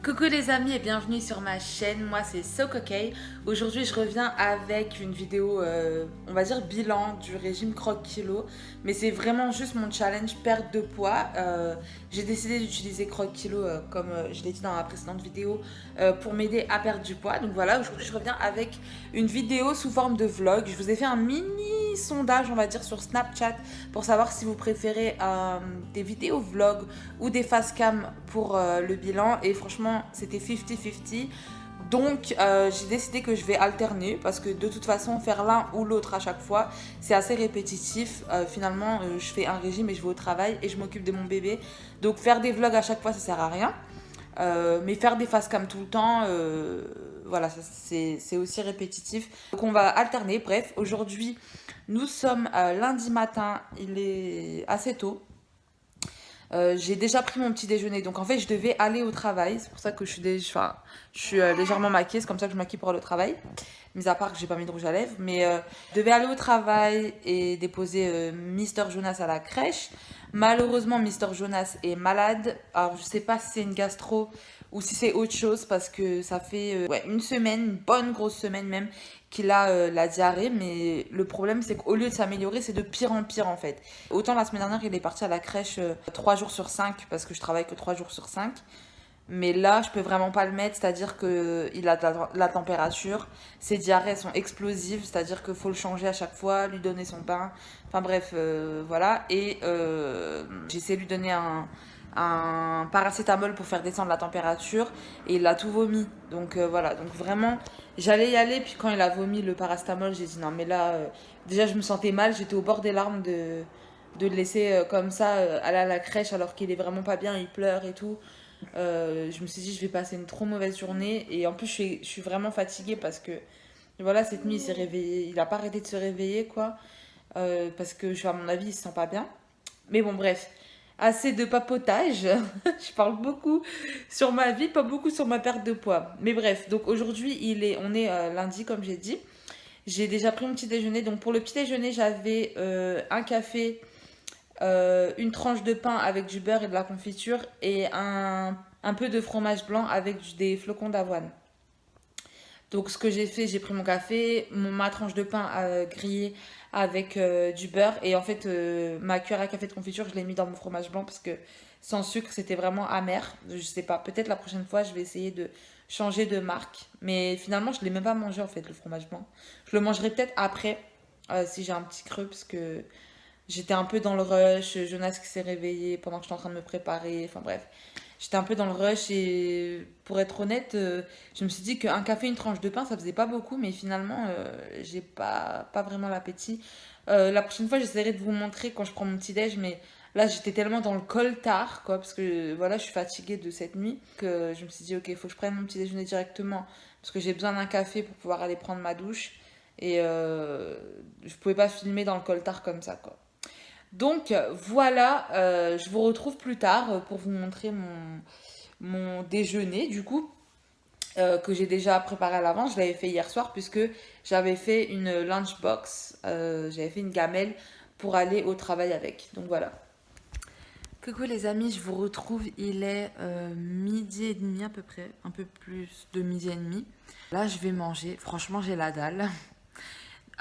Coucou les amis et bienvenue sur ma chaîne, moi c'est SoCoCay. Aujourd'hui je reviens avec une vidéo, on va dire bilan du régime croque-kilo. Mais c'est vraiment juste mon challenge perte de poids. J'ai décidé d'utiliser croque-kilo comme je l'ai dit dans la précédente vidéo pour m'aider à perdre du poids. Donc voilà, aujourd'hui je reviens avec une vidéo sous forme de vlog. Je vous ai fait un mini sondage on va dire sur Snapchat pour savoir si vous préférez des vidéos vlogs ou des face cam pour le bilan, et franchement c'était 50-50. Donc j'ai décidé que je vais alterner parce que de toute façon faire l'un ou l'autre à chaque fois c'est assez répétitif. Finalement je fais un régime et je vais au travail et je m'occupe de mon bébé, donc faire des vlogs à chaque fois ça sert à rien. Mais faire des face cam tout le temps, voilà, c'est aussi répétitif. Donc on va alterner. Bref, aujourd'hui nous sommes lundi matin, il est assez tôt. J'ai déjà pris mon petit déjeuner, donc en fait je devais aller au travail. C'est pour ça que je suis légèrement maquillée, c'est comme ça que je maquille pour aller au travail. Mis à part que j'ai pas mis de rouge à lèvres, mais je devais aller au travail et déposer Mister Jonas à la crèche. Malheureusement, Mister Jonas est malade. Alors je sais pas si c'est une gastro ou si c'est autre chose parce que ça fait ouais, une semaine, une bonne grosse semaine même, qu'il a la diarrhée. Mais le problème c'est qu'au lieu de s'améliorer, c'est de pire en pire en fait. Autant la semaine dernière, il est parti à la crèche 3 jours sur 5 parce que je travaille que 3 jours sur 5. Mais là, je peux vraiment pas le mettre, c'est-à-dire qu'il a de la température, ses diarrhées sont explosives, c'est-à-dire qu'il faut le changer à chaque fois, lui donner son pain, enfin bref, voilà. Et j'ai essayé de lui donner un paracétamol pour faire descendre la température, et il a tout vomi. Donc voilà, donc vraiment, j'allais y aller, puis quand il a vomi le paracétamol, j'ai dit non, mais là, déjà je me sentais mal, j'étais au bord des larmes de le laisser comme ça aller à la crèche alors qu'il est vraiment pas bien, il pleure et tout. Je me suis dit je vais passer une trop mauvaise journée, et en plus je suis vraiment fatiguée parce que voilà, cette nuit il s'est réveillé, il a pas arrêté de se réveiller quoi. Parce que à mon avis il se sent pas bien. Mais bon bref, assez de papotage. Je parle beaucoup sur ma vie, pas beaucoup sur ma perte de poids. Mais bref, donc aujourd'hui on est lundi comme j'ai dit. J'ai déjà pris mon petit déjeuner. Donc pour le petit déjeuner j'avais un café, une tranche de pain avec du beurre et de la confiture, et un peu de fromage blanc avec des flocons d'avoine. Donc ce que j'ai fait, j'ai pris mon café, ma tranche de pain grillé avec du beurre, et en fait ma cuillère à café de confiture je l'ai mis dans mon fromage blanc parce que sans sucre c'était vraiment amer. Je sais pas, peut-être la prochaine fois je vais essayer de changer de marque, mais finalement je l'ai même pas mangé en fait le fromage blanc. Je le mangerai peut-être après si j'ai un petit creux, parce que j'étais un peu dans le rush, Jonas qui s'est réveillé pendant que j'étais en train de me préparer, enfin bref. J'étais un peu dans le rush, et pour être honnête, je me suis dit qu'un café, une tranche de pain, ça faisait pas beaucoup, mais finalement, j'ai pas vraiment l'appétit. La prochaine fois, j'essaierai de vous montrer quand je prends mon petit déj, mais là, j'étais tellement dans le coltard, quoi, parce que voilà, je suis fatiguée de cette nuit, que je me suis dit, ok, il faut que je prenne mon petit déjeuner directement, parce que j'ai besoin d'un café pour pouvoir aller prendre ma douche, et je pouvais pas filmer dans le coltard comme ça, quoi. Donc voilà, je vous retrouve plus tard pour vous montrer mon déjeuner du coup, que j'ai déjà préparé à l'avance. Je l'avais fait hier soir puisque j'avais fait une lunchbox, j'avais fait une gamelle pour aller au travail avec. Donc voilà. Coucou les amis, je vous retrouve, il est midi et demi à peu près, un peu plus de midi et demi. Là je vais manger, franchement j'ai la dalle.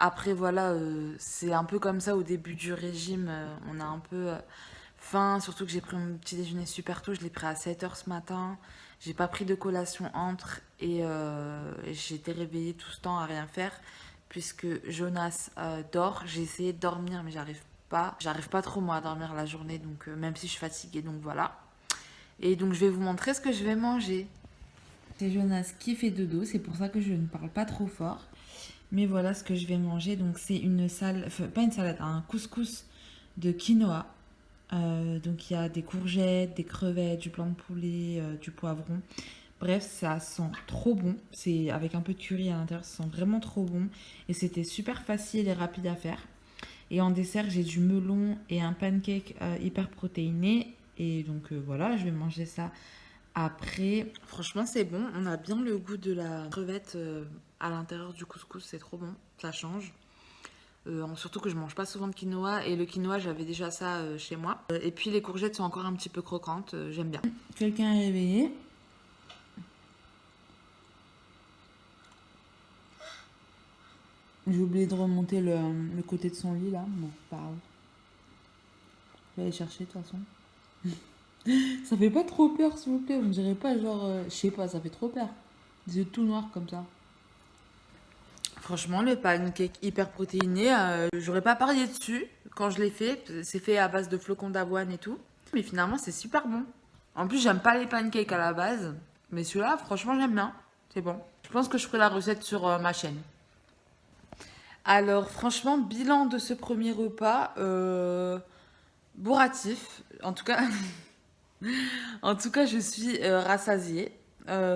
Après voilà, c'est un peu comme ça au début du régime, on a un peu faim, surtout que j'ai pris mon petit déjeuner super tôt, je l'ai pris à 7 h ce matin, j'ai pas pris de collation entre, et j'ai été réveillée tout ce temps à rien faire puisque Jonas dort. J'ai essayé de dormir mais j'arrive pas trop moi à dormir la journée, donc même si je suis fatiguée, donc voilà. Et donc je vais vous montrer ce que je vais manger. C'est Jonas qui fait dodo, c'est pour ça que je ne parle pas trop fort. Mais voilà ce que je vais manger. Donc c'est une salade, enfin, pas une salade, un couscous de quinoa. Donc il y a des courgettes, des crevettes, du blanc de poulet, du poivron. Bref, ça sent trop bon. C'est avec un peu de curry à l'intérieur, ça sent vraiment trop bon. Et c'était super facile et rapide à faire. Et en dessert, j'ai du melon et un pancake hyper protéiné. Et donc voilà, je vais manger ça après. Franchement, c'est bon. On a bien le goût de la crevette à l'intérieur du couscous. C'est trop bon. Ça change. Surtout que je mange pas souvent de quinoa. Et le quinoa, j'avais déjà ça chez moi. Et puis les courgettes sont encore un petit peu croquantes. J'aime bien. Quelqu'un est réveillé. J'ai oublié de remonter le côté de son lit là. Bon, pas grave. Je vais aller chercher de toute façon. Ça fait pas trop peur s'il vous plaît. On dirait pas genre... je sais pas, ça fait trop peur. Des yeux tout noirs comme ça. Franchement, le pancake hyper protéiné, j'aurais pas parié dessus quand je l'ai fait. C'est fait à base de flocons d'avoine et tout. Mais finalement, c'est super bon. En plus, j'aime pas les pancakes à la base. Mais celui-là, franchement, j'aime bien. C'est bon. Je pense que je ferai la recette sur ma chaîne. Alors, franchement, bilan de ce premier repas, bourratif. En tout cas, je suis rassasiée.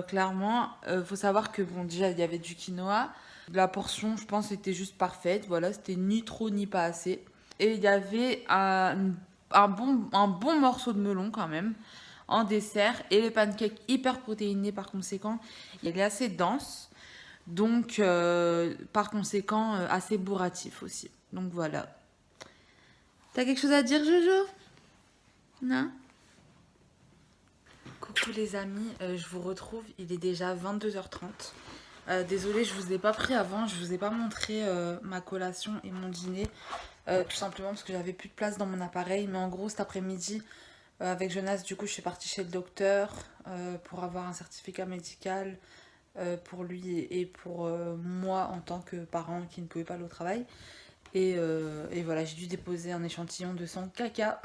Clairement, faut savoir que bon, déjà, il y avait du quinoa. La portion, je pense, était juste parfaite. Voilà, c'était ni trop ni pas assez. Et il y avait un bon morceau de melon quand même en dessert. Et le pancake hyper protéiné par conséquent. Il est assez dense. Donc, par conséquent, assez bourratif aussi. Donc voilà. T'as quelque chose à dire, Jojo? Non? Coucou les amis, je vous retrouve. Il est déjà 22h30. Désolée, je vous ai pas pris avant. Je vous ai pas montré ma collation et mon dîner. Tout simplement parce que j'avais plus de place dans mon appareil. Mais en gros, cet après-midi, avec Jonas, du coup, je suis partie chez le docteur pour avoir un certificat médical. Pour lui et pour moi en tant que parent qui ne pouvait pas aller au travail. Et voilà, j'ai dû déposer un échantillon de sang caca.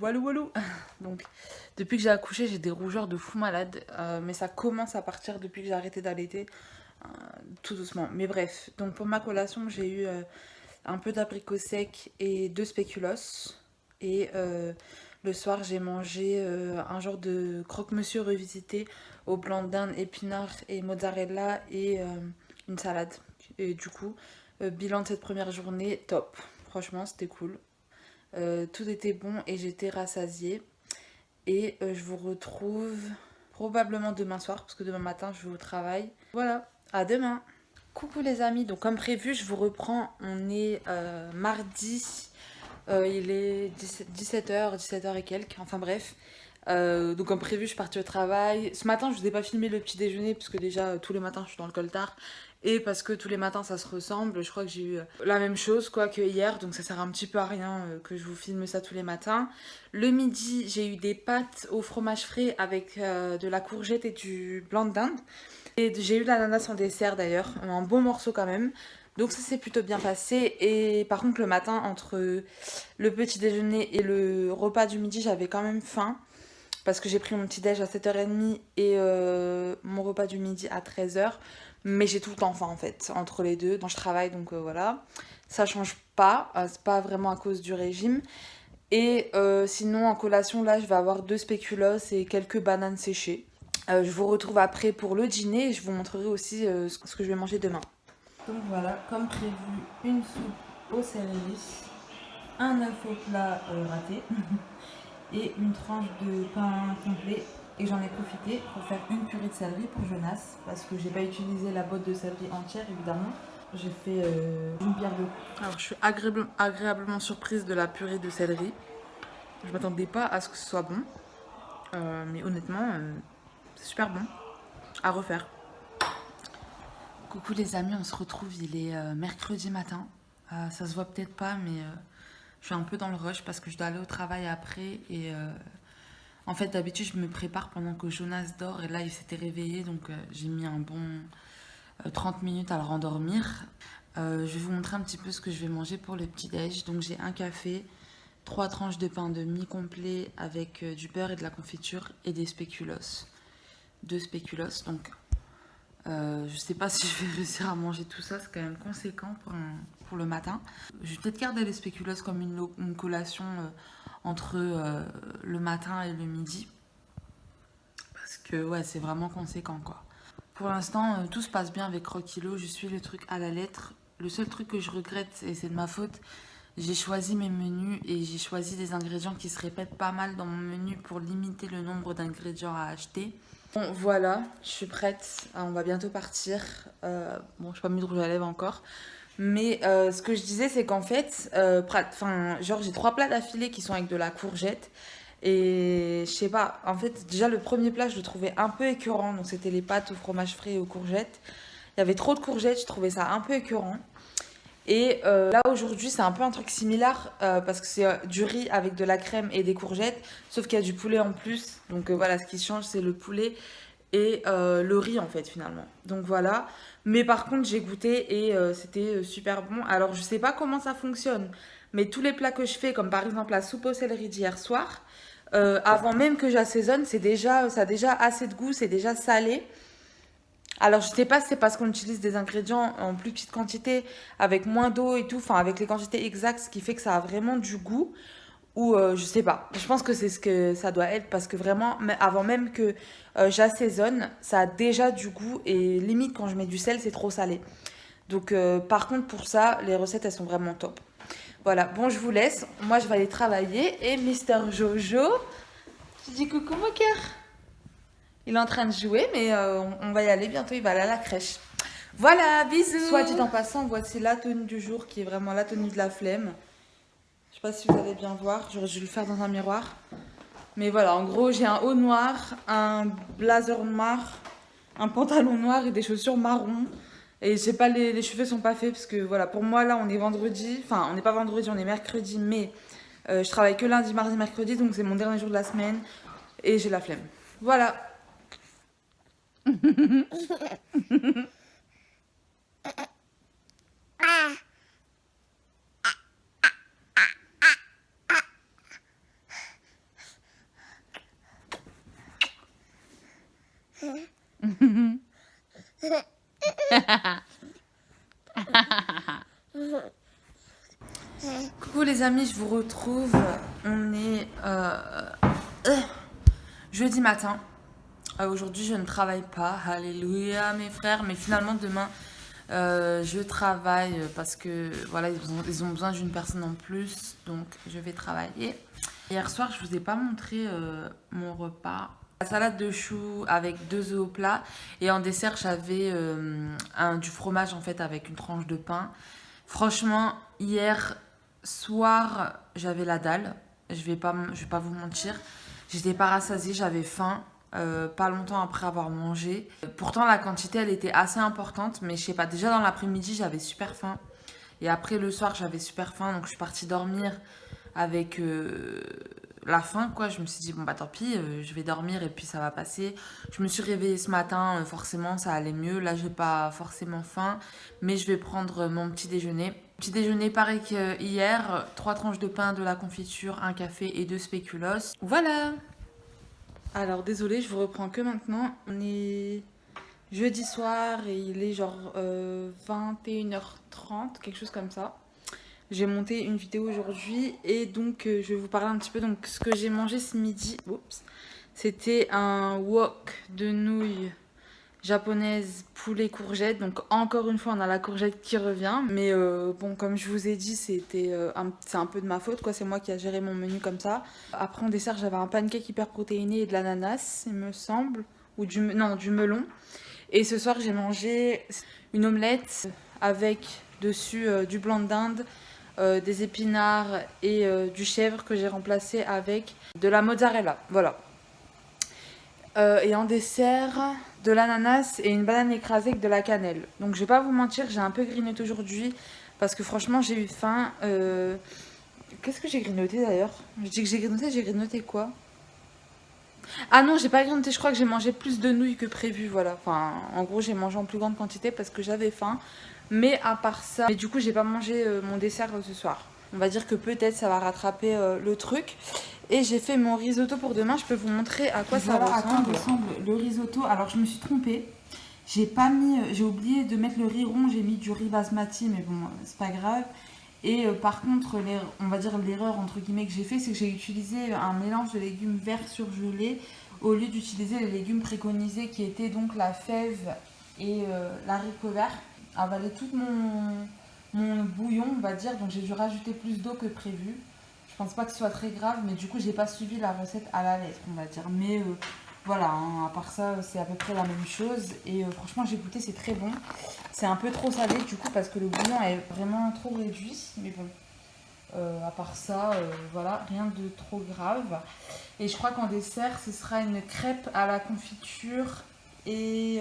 Walou walou. Donc, depuis que j'ai accouché, j'ai des rougeurs de fou malade. Mais ça commence à partir depuis que j'ai arrêté d'allaiter. Tout doucement. Mais bref, donc pour ma collation, j'ai eu un peu d'abricot sec et 2 spéculoos. Et le soir, j'ai mangé un genre de croque-monsieur revisité au blanc d'Inde, épinards et mozzarella et une salade. Et du coup, bilan de cette première journée, top. Franchement, c'était cool. Tout était bon et j'étais rassasiée. Et je vous retrouve probablement demain soir parce que demain matin, je vais au travail. Voilà, à demain. Coucou les amis, donc comme prévu, je vous reprends. On est mardi. Il est 17h, 17h et quelques, enfin bref. Donc comme prévu, je suis partie au travail. Ce matin, je vous ai pas filmé le petit déjeuner parce que déjà tous les matins, je suis dans le coltard. Et parce que tous les matins, ça se ressemble. Je crois que j'ai eu la même chose quoi que hier. Donc ça sert un petit peu à rien que je vous filme ça tous les matins. Le midi, j'ai eu des pâtes au fromage frais avec de la courgette et du blanc de dinde. Et j'ai eu de l'ananas en dessert d'ailleurs. Un bon morceau quand même. Donc ça s'est plutôt bien passé. Et par contre le matin, entre le petit déjeuner et le repas du midi, j'avais quand même faim. Parce que j'ai pris mon petit déj à 7h30 et mon repas du midi à 13h. Mais j'ai tout le temps faim en fait, entre les deux. Donc je travaille, donc voilà. Ça change pas, c'est pas vraiment à cause du régime. Et sinon en collation, là, je vais avoir 2 spéculoos et quelques bananes séchées. Je vous retrouve après pour le dîner et je vous montrerai aussi ce que je vais manger demain. Donc voilà, comme prévu, une soupe au céleri, un œuf au plat raté et une tranche de pain complet. Et j'en ai profité pour faire une purée de céleri pour Jonas parce que j'ai pas utilisé la botte de céleri entière évidemment. J'ai fait une pierre d'eau. Alors je suis agréablement surprise de la purée de céleri. Je m'attendais pas à ce que ce soit bon. Mais honnêtement, c'est super bon. À refaire. Coucou les amis, on se retrouve, il est mercredi matin. Ça se voit peut-être pas, mais je suis un peu dans le rush parce que je dois aller au travail après. Et en fait, d'habitude, je me prépare pendant que Jonas dort. Et là, il s'était réveillé, donc j'ai mis un bon 30 minutes à le rendormir. Je vais vous montrer un petit peu ce que je vais manger pour le petit-déj. Donc j'ai un café, 3 tranches de pain de mie complet avec du beurre et de la confiture et des spéculoos. 2 spéculoos, donc je sais pas si je vais réussir à manger tout ça, c'est quand même conséquent pour le matin. Je vais peut-être garder les spéculoos comme une collation entre le matin et le midi. Parce que ouais, c'est vraiment conséquent quoi. Pour l'instant, tout se passe bien avec Croquilo, je suis le truc à la lettre. Le seul truc que je regrette, et c'est de ma faute, j'ai choisi mes menus et j'ai choisi des ingrédients qui se répètent pas mal dans mon menu pour limiter le nombre d'ingrédients à acheter. Bon, voilà, je suis prête. On va bientôt partir. Bon, je n'ai pas mis de rouge à lèvres encore. Mais ce que je disais, c'est qu'en fait, genre j'ai 3 plats d'affilée qui sont avec de la courgette. Et je sais pas, en fait, déjà le premier plat, je le trouvais un peu écœurant. Donc c'était les pâtes au fromage frais et aux courgettes. Il y avait trop de courgettes, je trouvais ça un peu écœurant. Et là aujourd'hui c'est un peu un truc similaire parce que c'est du riz avec de la crème et des courgettes, sauf qu'il y a du poulet en plus. Donc voilà, ce qui change c'est le poulet et le riz en fait finalement. Donc voilà. Mais par contre j'ai goûté et c'était super bon. Alors je sais pas comment ça fonctionne, mais tous les plats que je fais, comme par exemple la soupe au céleri d'hier soir, avant même que j'assaisonne, ça a déjà assez de goût, c'est déjà salé. Alors, je sais pas si c'est parce qu'on utilise des ingrédients en plus petite quantité, avec moins d'eau et tout, enfin avec les quantités exactes, ce qui fait que ça a vraiment du goût, ou je sais pas. Je pense que c'est ce que ça doit être parce que vraiment, avant même que j'assaisonne, ça a déjà du goût et limite quand je mets du sel, c'est trop salé. Donc, par contre, pour ça, les recettes elles sont vraiment top. Voilà, bon, je vous laisse. Moi, je vais aller travailler et Mister Jojo, je dis coucou mon cœur. Il est en train de jouer, mais on va y aller bientôt. Il va aller à la crèche. Voilà, bisous. Soit dit en passant, voici la tenue du jour qui est vraiment la tenue de la flemme. Je sais pas si vous allez bien voir. J'aurais dû le faire dans un miroir. Mais voilà, en gros, j'ai un haut noir, un blazer noir, un pantalon noir et des chaussures marron. Et j'ai pas les cheveux sont pas faits parce que voilà, pour moi là, on est vendredi. Enfin, on n'est pas vendredi, on est mercredi, mais je travaille que lundi, mardi, mercredi, donc c'est mon dernier jour de la semaine et j'ai la flemme. Voilà. Coucou les amis, je vous retrouve. On est jeudi matin. Aujourd'hui, je ne travaille pas. Alléluia, mes frères. Mais finalement, demain, je travaille parce que voilà, ils ont besoin d'une personne en plus. Donc, je vais travailler. Hier soir, je vous ai pas montré mon repas. La salade de choux avec 2 œufs au plat. Et en dessert, j'avais du fromage en fait avec une tranche de pain. Franchement, hier soir, j'avais la dalle. Je vais pas vous mentir. J'étais pas rassasiée, j'avais faim. Pas longtemps après avoir mangé. Pourtant, la quantité, elle était assez importante. Mais je sais pas, déjà dans l'après-midi, j'avais super faim. Et après, le soir, j'avais super faim. Donc, je suis partie dormir avec la faim, quoi. Je me suis dit, bon, bah tant pis, je vais dormir et puis ça va passer. Je me suis réveillée ce matin, forcément, ça allait mieux. Là, j'ai pas forcément faim. Mais je vais prendre mon petit déjeuner. Petit déjeuner pareil qu'hier, 3 tranches de pain, de la confiture, un café et 2 spéculoos. Voilà! Alors désolée, je vous reprends que maintenant. On est jeudi soir et il est genre 21h30, quelque chose comme ça. J'ai monté une vidéo aujourd'hui et donc je vais vous parler un petit peu. Donc ce que j'ai mangé ce midi, c'était un wok de nouilles japonaise poulet courgette. Donc encore une fois, on a la courgette qui revient. Mais bon, comme je vous ai dit, c'est un peu de ma faute, quoi. C'est moi qui a géré mon menu comme ça. Après, en dessert, j'avais un pancake hyper protéiné et de l'ananas, il me semble. Ou du melon. Et ce soir, j'ai mangé une omelette avec dessus du blanc d'Inde, des épinards et du chèvre que j'ai remplacé avec de la mozzarella. Voilà. Et en dessert, de l'ananas et une banane écrasée avec de la cannelle. Donc je vais pas vous mentir, j'ai un peu grignoté aujourd'hui parce que franchement j'ai eu faim. Qu'est-ce que j'ai grignoté d'ailleurs? Je dis que j'ai grignoté quoi? Ah non, j'ai pas grignoté, je crois que j'ai mangé plus de nouilles que prévu, voilà. Enfin, en gros, j'ai mangé en plus grande quantité parce que j'avais faim. Mais à part ça, mais du coup, j'ai pas mangé mon dessert ce soir. On va dire que peut-être ça va rattraper le truc. Et j'ai fait mon risotto pour demain. Je peux vous montrer à quoi ça ressemble. Le risotto. Alors, je me suis trompée. J'ai oublié de mettre le riz rond. J'ai mis du riz basmati, mais bon, c'est pas grave. Et par contre, on va dire l'erreur entre guillemets que j'ai fait, c'est que j'ai utilisé un mélange de légumes verts surgelés au lieu d'utiliser les légumes préconisés qui étaient donc la fève et l'haricot vert. Avalé tout mon bouillon, on va dire, donc j'ai dû rajouter plus d'eau que prévu. Je pense pas que ce soit très grave, mais du coup, j'ai pas suivi la recette à la lettre, on va dire. Mais voilà, hein, à part ça, c'est à peu près la même chose. Et franchement, j'ai goûté, c'est très bon. C'est un peu trop salé du coup parce que le bouillon est vraiment trop réduit. Mais bon, à part ça, voilà, rien de trop grave. Et je crois qu'en dessert, ce sera une crêpe à la confiture et...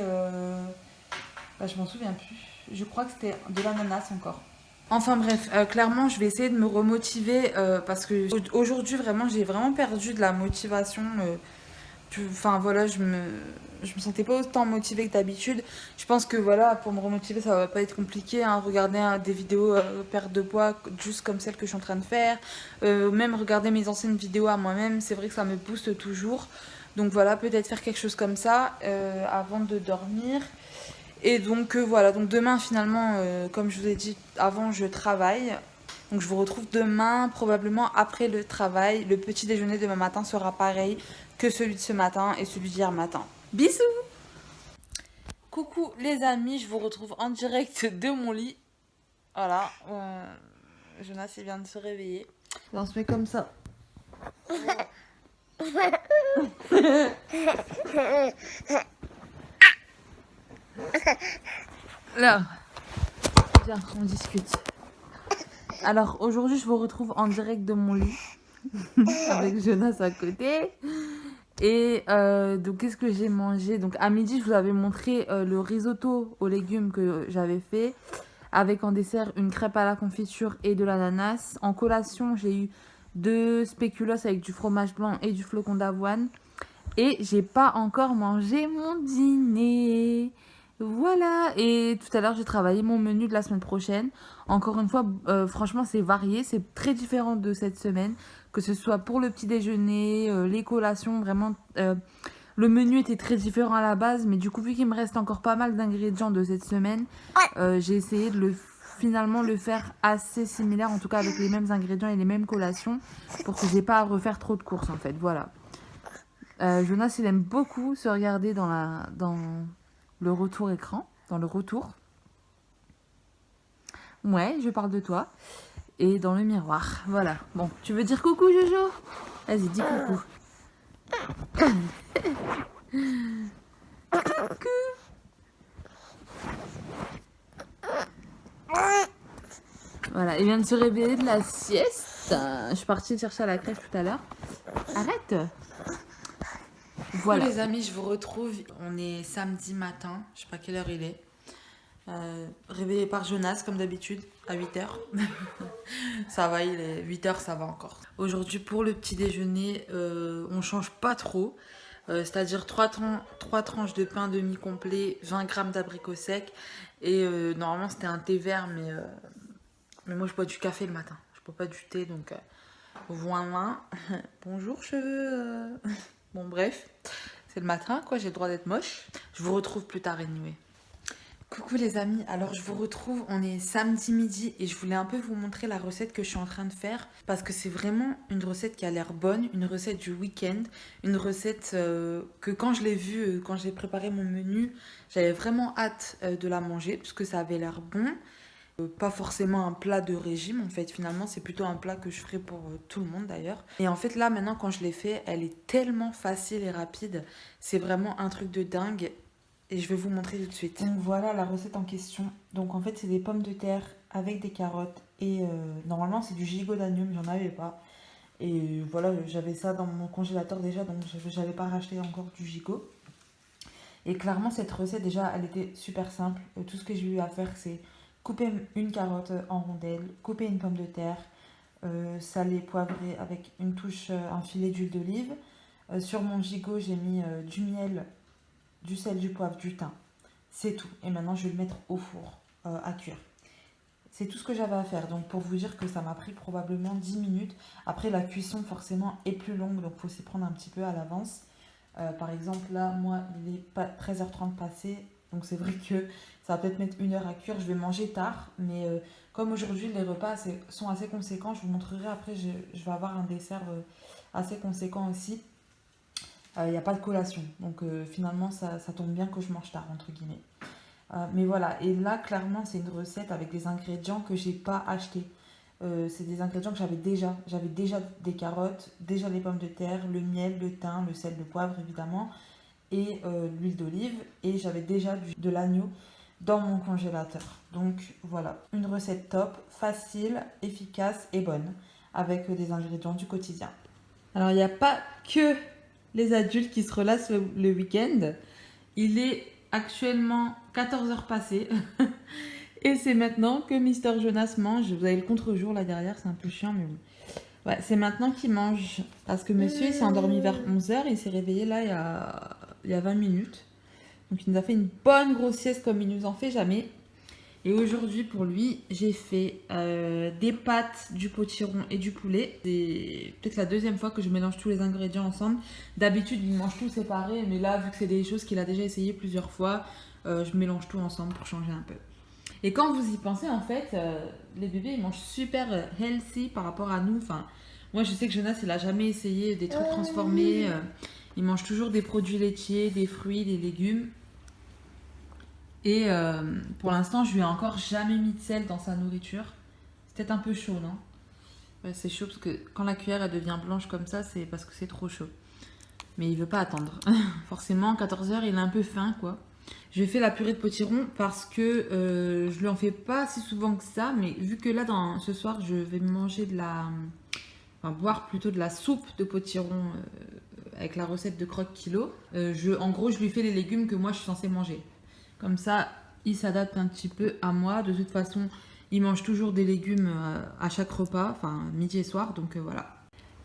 bah, je m'en souviens plus. Je crois que c'était de l'ananas encore. Enfin bref, clairement, je vais essayer de me remotiver parce que aujourd'hui, vraiment, j'ai vraiment perdu de la motivation. Enfin voilà, je me sentais pas autant motivée que d'habitude. Je pense que voilà, pour me remotiver, ça va pas être compliqué, hein. Regarder des vidéos perte de poids, juste comme celle que je suis en train de faire. Même regarder mes anciennes vidéos à moi-même, c'est vrai que ça me booste toujours. Donc voilà, peut-être faire quelque chose comme ça avant de dormir. Et donc voilà, donc demain finalement, comme je vous ai dit avant, je travaille. Donc je vous retrouve demain, probablement après le travail. Le petit déjeuner demain matin sera pareil que celui de ce matin et celui d'hier matin. Bisous! Coucou les amis, je vous retrouve en direct de mon lit. Voilà, Jonas il vient de se réveiller. On se met comme ça. Là, viens, on discute. Alors aujourd'hui, je vous retrouve en direct de mon lit avec Jonas à côté. Et donc, qu'est-ce que j'ai mangé? Donc, à midi, je vous avais montré le risotto aux légumes que j'avais fait. Avec en dessert une crêpe à la confiture et de l'ananas. En collation, j'ai eu 2 spéculoos avec du fromage blanc et du flocon d'avoine. Et j'ai pas encore mangé mon dîner. Voilà. Et tout à l'heure, j'ai travaillé mon menu de la semaine prochaine. Encore une fois, franchement, c'est varié. C'est très différent de cette semaine. Que ce soit pour le petit déjeuner, les collations, vraiment. Le menu était très différent à la base. Mais du coup, vu qu'il me reste encore pas mal d'ingrédients de cette semaine, j'ai essayé de finalement le faire assez similaire. En tout cas, avec les mêmes ingrédients et les mêmes collations. Pour que j'ai pas à refaire trop de courses, en fait. Voilà. Jonas, il aime beaucoup se regarder dans le retour écran, dans le retour. Ouais, je parle de toi. Et dans le miroir. Voilà. Bon, tu veux dire coucou, Jojo? Vas-y, dis coucou. Coucou. Voilà, il vient de se réveiller de la sieste. Je suis partie le chercher à la crèche tout à l'heure. Arrête. Voilà. Les amis, je vous retrouve. On est samedi matin. Je sais pas quelle heure il est. Réveillé par Jonas, comme d'habitude, à 8h. Ça va, il est 8h, ça va encore. Aujourd'hui, pour le petit déjeuner, on change pas trop. C'est-à-dire 3 tranches de pain demi-complet, 20 grammes d'abricots secs. Et normalement, c'était un thé vert, mais moi, je bois du café le matin. Je bois pas du thé, donc voilà. Bonjour, cheveux. Bon, bref. C'est le matin, quoi. J'ai le droit d'être moche. Je vous retrouve plus tard, anyway. Coucou les amis, alors je vous retrouve, on est samedi midi et je voulais un peu vous montrer la recette que je suis en train de faire parce que c'est vraiment une recette qui a l'air bonne, une recette du week-end, une recette que quand je l'ai vue, quand j'ai préparé mon menu, j'avais vraiment hâte de la manger parce que ça avait l'air bon. Pas forcément un plat de régime en fait, finalement c'est plutôt un plat que je ferai pour tout le monde d'ailleurs. Et en fait là maintenant quand je l'ai fait, elle est tellement facile et rapide, c'est vraiment un truc de dingue. Et je vais vous montrer tout de suite. Donc voilà la recette en question. Donc en fait c'est des pommes de terre avec des carottes. Et normalement c'est du gigot d'agneau mais j'en avais pas. Et voilà j'avais ça dans mon congélateur déjà donc j'avais pas racheté encore du gigot. Et clairement cette recette déjà elle était super simple. Tout ce que j'ai eu à faire c'est couper une carotte en rondelles, couper une pomme de terre, salée, poivrée avec une touche, un filet d'huile d'olive. Sur mon gigot j'ai mis du miel, du sel, du poivre, du thym. C'est tout. Et maintenant, je vais le mettre au four à cuire. C'est tout ce que j'avais à faire. Donc, pour vous dire que ça m'a pris probablement 10 minutes. Après, la cuisson, forcément, est plus longue. Donc, il faut s'y prendre un petit peu à l'avance. Par exemple, là, moi, il est pas 13h30 passé. Donc, c'est vrai que ça va peut-être mettre 1 heure à cuire. Je vais manger tard. Mais comme aujourd'hui, les repas sont assez conséquents, je vous montrerai après. Je vais avoir un dessert assez conséquent aussi. Il n'y a pas de collation. Donc finalement, ça tombe bien que je mange tard, entre guillemets. Mais voilà, et là, clairement, c'est une recette avec des ingrédients que j'ai pas achetés. C'est des ingrédients que j'avais déjà. J'avais déjà des carottes, déjà les pommes de terre, le miel, le thym, le sel, le poivre, évidemment, et l'huile d'olive. Et j'avais déjà de l'agneau dans mon congélateur. Donc voilà, une recette top, facile, efficace et bonne, avec des ingrédients du quotidien. Alors, il n'y a pas que les adultes qui se relassent le week-end. Il est actuellement 14h passées Et c'est maintenant que Mister Jonas mange. Vous avez le contre-jour là derrière, c'est un peu chiant, mais bon. Ouais, c'est maintenant qu'il mange. Parce que monsieur, il s'est endormi vers 11 h et il s'est réveillé là il y a 20 minutes. Donc il nous a fait une bonne grosse sieste comme il nous en fait jamais. Et aujourd'hui, pour lui, j'ai fait des pâtes, du potiron et du poulet. C'est peut-être la deuxième fois que je mélange tous les ingrédients ensemble. D'habitude, il mange tout séparé, mais là, vu que c'est des choses qu'il a déjà essayé plusieurs fois, je mélange tout ensemble pour changer un peu. Et quand vous y pensez, en fait, les bébés, ils mangent super healthy par rapport à nous. Enfin, moi, je sais que Jonas, il a jamais essayé des trucs transformés. Il mange toujours des produits laitiers, des fruits, des légumes. Et pour l'instant, je lui ai encore jamais mis de sel dans sa nourriture. C'est peut-être un peu chaud, non? Ouais, c'est chaud parce que quand la cuillère elle devient blanche comme ça, c'est parce que c'est trop chaud. Mais il veut pas attendre. Forcément, 14 h, il a un peu faim, quoi. Je lui ai fait la purée de potiron parce que je lui en fais pas si souvent que ça. Mais vu que là, ce soir, je vais manger enfin, boire plutôt de la soupe de potiron avec la recette de croque kilo. En gros, je lui fais les légumes que moi, je suis censée manger. Comme ça, il s'adapte un petit peu à moi. De toute façon, il mange toujours des légumes à chaque repas, enfin midi et soir, donc voilà.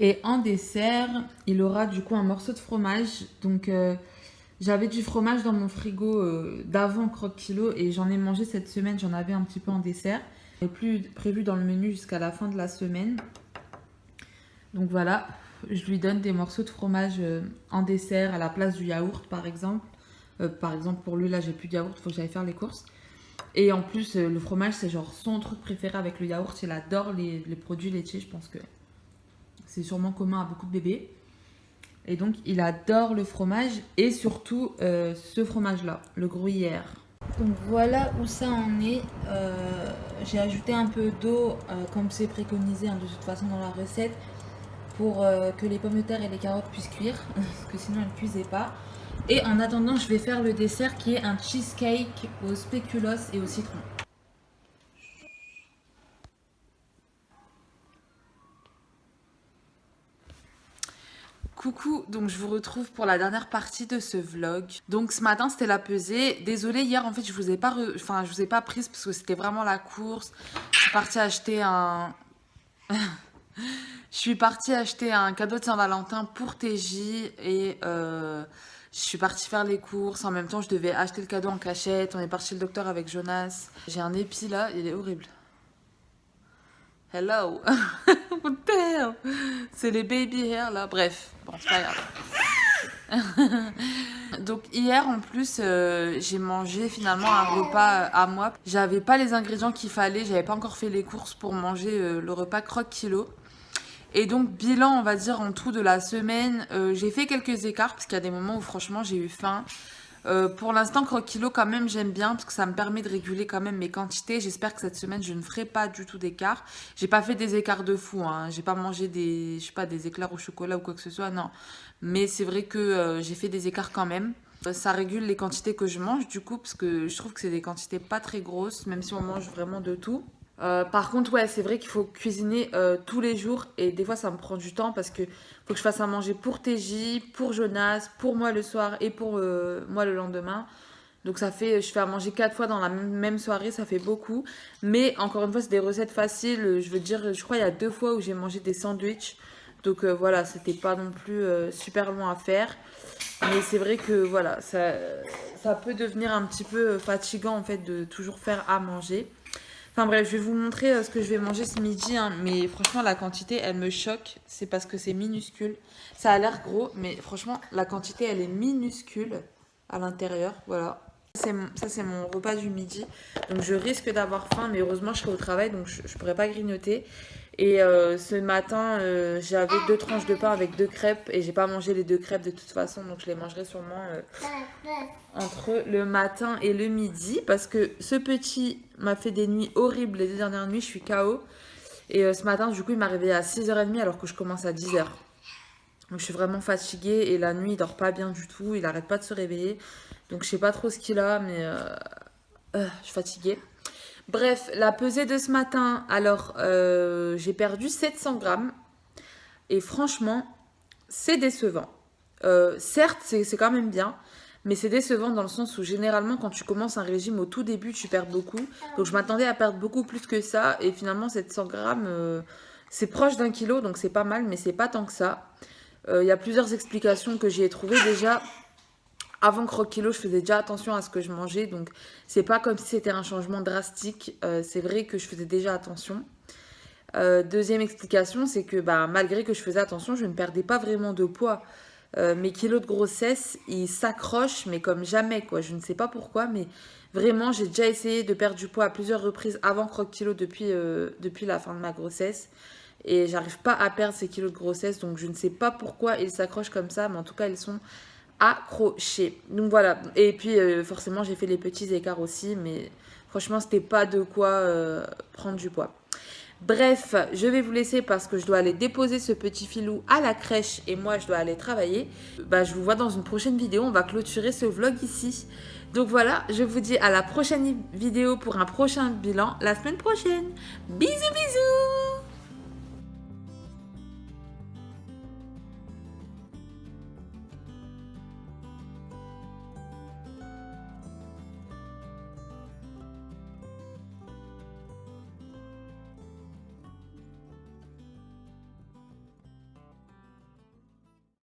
Et en dessert, il aura du coup un morceau de fromage. Donc j'avais du fromage dans mon frigo d'avant croque kilo et j'en ai mangé cette semaine, j'en avais un petit peu en dessert. Et plus prévu dans le menu jusqu'à la fin de la semaine. Donc voilà, je lui donne des morceaux de fromage en dessert à la place du yaourt par exemple. Par exemple, pour lui, là, j'ai plus de yaourt, il faut que j'aille faire les courses. Et en plus, le fromage, c'est genre son truc préféré avec le yaourt. Il adore les produits laitiers, je pense que c'est sûrement commun à beaucoup de bébés. Et donc, il adore le fromage et surtout ce fromage-là, le gruyère. Donc voilà où ça en est. J'ai ajouté un peu d'eau, comme c'est préconisé de toute façon dans la recette, pour que les pommes de terre et les carottes puissent cuire, parce que sinon elles ne cuisaient pas. Et en attendant, je vais faire le dessert qui est un cheesecake au spéculoos et au citron. Coucou, donc je vous retrouve pour la dernière partie de ce vlog. Donc ce matin c'était la pesée. Désolée, hier en fait je vous ai pas prise parce que c'était vraiment la course. Je suis partie acheter un cadeau de Saint-Valentin pour TJ et je suis partie faire les courses. En même temps, je devais acheter le cadeau en cachette. On est parti chez le docteur avec Jonas. J'ai un épi là, il est horrible. Hello. What the hell? C'est les baby hair là. Bref, bon, c'est pas grave. Donc hier en plus j'ai mangé finalement un repas à moi. J'avais pas les ingrédients qu'il fallait, j'avais pas encore fait les courses pour manger le repas croque kilo. Et donc bilan on va dire en tout de la semaine, j'ai fait quelques écarts parce qu'il y a des moments où franchement j'ai eu faim. Pour l'instant croque kilo quand même j'aime bien parce que ça me permet de réguler quand même mes quantités. J'espère que cette semaine je ne ferai pas du tout d'écart. J'ai pas fait des écarts de fou, hein. J'ai pas mangé des éclairs au chocolat ou quoi que ce soit, non. Mais c'est vrai que j'ai fait des écarts quand même. Ça régule les quantités que je mange du coup parce que je trouve que c'est des quantités pas très grosses même si on mange vraiment de tout. Par contre, ouais, c'est vrai qu'il faut cuisiner tous les jours et des fois ça me prend du temps parce que faut que je fasse à manger pour TJ, pour Jonas, pour moi le soir et pour moi le lendemain. Donc je fais à manger 4 fois dans la même soirée, ça fait beaucoup. Mais encore une fois, c'est des recettes faciles. Je veux dire, je crois il y a 2 fois où j'ai mangé des sandwichs. Donc voilà, c'était pas non plus super long à faire. Mais c'est vrai que voilà, ça peut devenir un petit peu fatigant en fait de toujours faire à manger. Enfin bref, je vais vous montrer ce que je vais manger ce midi, hein. Mais franchement, la quantité, elle me choque. C'est parce que c'est minuscule. Ça a l'air gros, mais franchement, la quantité, elle est minuscule à l'intérieur. Voilà. Ça, c'est mon repas du midi. Donc, je risque d'avoir faim, mais heureusement, je serai au travail, donc je ne pourrai pas grignoter. Et ce matin, j'avais 2 tranches de pain avec 2 crêpes. Et j'ai pas mangé les 2 crêpes de toute façon, donc je les mangerai sûrement entre le matin et le midi. Parce que ce petit m'a fait des nuits horribles les 2 dernières nuits, je suis KO. Et ce matin, du coup, il m'a réveillée à 6h30 alors que je commence à 10h. Donc je suis vraiment fatiguée et la nuit, il dort pas bien du tout, il arrête pas de se réveiller. Donc je sais pas trop ce qu'il a, mais je suis fatiguée. Bref, la pesée de ce matin, alors j'ai perdu 700 grammes et franchement, c'est décevant. Certes, c'est quand même bien, Mais c'est décevant dans le sens où généralement quand tu commences un régime au tout début, tu perds beaucoup. Donc je m'attendais à perdre beaucoup plus que ça. Et finalement, 700 grammes, c'est proche d'un kilo, donc c'est pas mal, mais c'est pas tant que ça. Il y a plusieurs explications que j'ai trouvées. Déjà, avant Croque Kilo, je faisais déjà attention à ce que je mangeais. Donc c'est pas comme si c'était un changement drastique. C'est vrai que je faisais déjà attention. Deuxième explication, c'est que bah, malgré que je faisais attention, je ne perdais pas vraiment de poids. Mes kilos de grossesse, ils s'accrochent, mais comme jamais, quoi. Je ne sais pas pourquoi, mais vraiment, j'ai déjà essayé de perdre du poids à plusieurs reprises avant Croque Kilo depuis la fin de ma grossesse. Et j'arrive pas à perdre ces kilos de grossesse, donc je ne sais pas pourquoi ils s'accrochent comme ça, mais en tout cas, ils sont accrochés. Donc voilà. Et puis, forcément, j'ai fait les petits écarts aussi, mais franchement, c'était pas de quoi prendre du poids. Bref, je vais vous laisser parce que je dois aller déposer ce petit filou à la crèche et moi je dois aller travailler. Bah, je vous vois dans une prochaine vidéo, on va clôturer ce vlog ici. Donc voilà, je vous dis à la prochaine vidéo pour un prochain bilan la semaine prochaine. Bisous bisous!